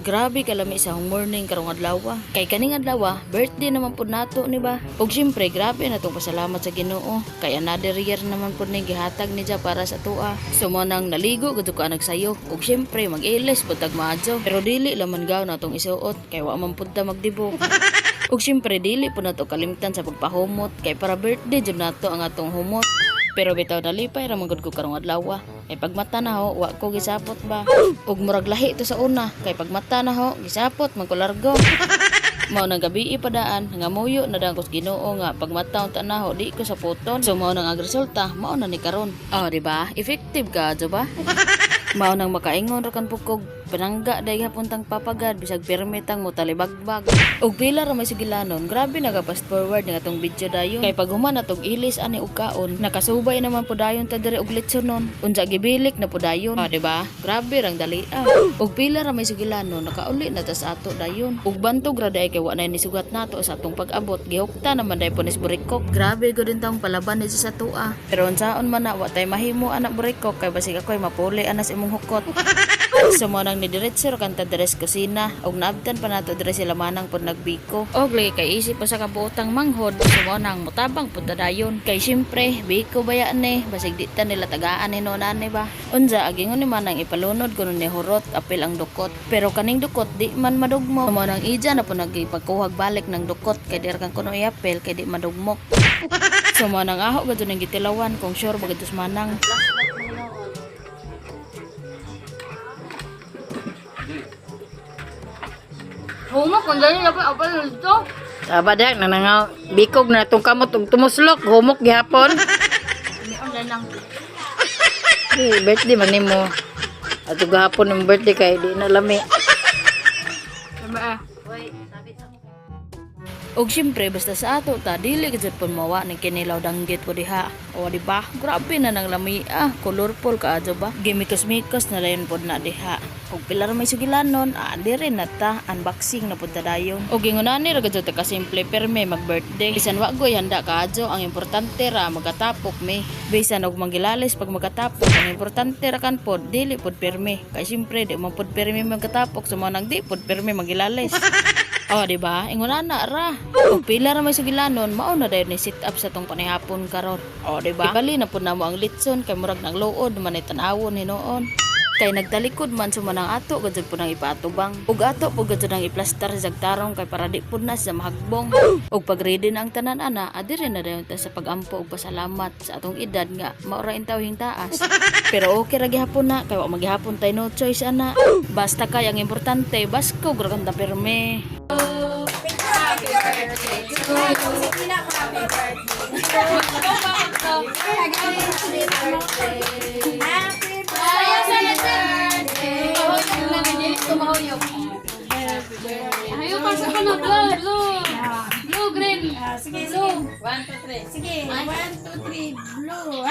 Grabe kalami sa morning karong adlaw. Kay kaning adlaw, birthday naman pud nato ni ba. Ug syempre grabe na tong pasalamat sa Ginoo. Kay another year naman pud ni gihatag ni Diya para sa tua. So mo nang naligo gud ko nagsayo. Ug syempre mag-ilis pud tag maadyo. Pero dili laman gaw na tong isuot kay wa man pud ta magdibo. Ug syempre dili pud nato kalimtan sa pagpahumot kay para birthday jud nato ang atong humot. Pero bitaw nalipay ra man gud ko karong adlaw. Kay pagmata na ho, wa ko gisapot ba. Ug murag lahi to sa una, kay pagmata na ho, gisapot man ko largo. Mao nang gabi ipadaan, nga muyo na dangkos Ginoo nga pagmata unta na ho, di ko sa puton. So mao nang agresulta, mao na ni karon. Oh, di ba? Effective ka, jo ba? Mao nang makaingon ra kan pukog. Panangga day hapon tang papagad bisag permit ang mo talibagbag. Ug pila ra may sigilanon, grabe naga-fast forward nga tong video dayon. Kay pag human atong ilis ani ug kaon, nakasubay naman po dayon ta dire og litsonon. Unsa gibilik na po dayon. Ah, di ba? Grabe rang dali. Ug pila ra may sigilanon, nakauli na ta sa ato dayon. Ug bantog ra day kay wa na ni sugat nato sa atong pag-abot. Gihukta naman day punis burikok. Grabe gud din tong palaban ni sa tua. Pero unsaon man na wa tay mahimo anak burikok kay basig ako'y mapuli anas imong hukot. So mo nang ni diretso ra kanta deres kusina og naabtan pa nato dire sila manang pud nagbiko. Og lagi kay isip pa sa kabuotang manghod so mo nang mutabang pud dayon. Kay syempre biko baya ni basig di ta nila tagaan ni nonane ba. Unsa agingon ni manang ipalunod kuno ni hurot apil ang dukot. Pero kaning dukot di man madugmo. Mo nang ija na pud nagipagkuhag balik ng dukot kay dir kan kuno iapil kay di madugmok. So mo nang aho gadto ning gitilawan kung sure ba gadtos manang. Humok, kung dahil apa nito? Sabadak na nga bikog na itong kamot ug tumuslok humok gihapon. Online lang. Birthday man nimo. Ato gahapon ng birthday kay di na lami. Sabi Og syempre basta sa ato ta dili gid pud mawa ning kinilaw danggit po diha. O di ba? Grabe na nang lami colorful ka adyo ba? Gimikos-mikos na dayon pod na diha. Og pilar may sugilanon, dire na ta unboxing na pud ta dayon. Og ingunani ra gid ta ka simple perme mag-birthday. Bisan wa goy handa ka adyo, ang importante ra magatapok me. Bisan og mangilalis pag magatapok, ang importante ra kan pod dili pod perme. Kay syempre di man pod perme magatapok, sumo nang di pod perme magilalis. Oh, di ba? Ingunana ra. Og pila ra may sugilanon, mao na dayon ni sit up sa tong panihapon karon. Oh, di ba? Ibali na pud namo ang litson kay murag nang luod man tan-awon hinuon. Kay nagtalikod man sumanang ato gud pud nang ipatubang. Ug ato pud gud nang iplastar sa tarong kay para di pud na sa mahagbong. Ug pag ready na ang tanan ana, adire na dayon ta sa pagampo ug pasalamat sa atong edad nga mao ra intaw taas. Pero okay ra gihapon na kay wa magihapon tay no choice ana. Basta kay ang importante basko gra kanta perme. Happy birthday to you. Happy birthday. Ayaw pasok ka na, blue, green. Sige, blue. 1, 2, 3. Sige, 1, 2, 3, blue.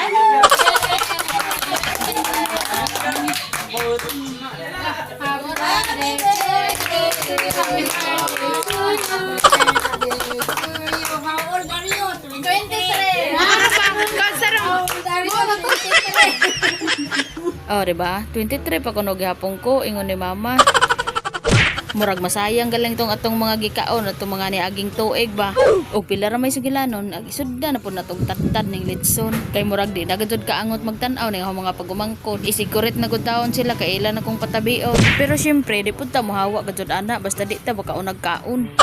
How old are you? 23. Oh, diba? 23 pa kuno gihapon ko ingon ni mama. Murag masayang galing tong atong mga gikaon atong mga niaging tuig ba. Og pila ra may sugilanon agisudda na pud natong tatad ning litson. Kay murag di na gud kaangot magtan-aw ning mga pagumangkon. Isigurit na gud taon sila kay ila na kong patabion. Pero syempre di pud ta mohawa gud ana basta di ta bakaunag kaon.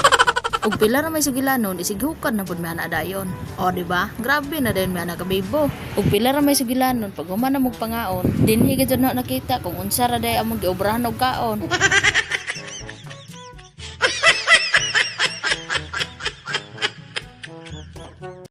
Og pila ra may sugilanon isigukan na pud mi ana dayon. O di ba? Grabe na dayon mi ana ka bibo. Og pila ra may sugilanon pag human na mo pangaon, dinhi gid na nakita kung unsa ra day among giobrahan og kaon.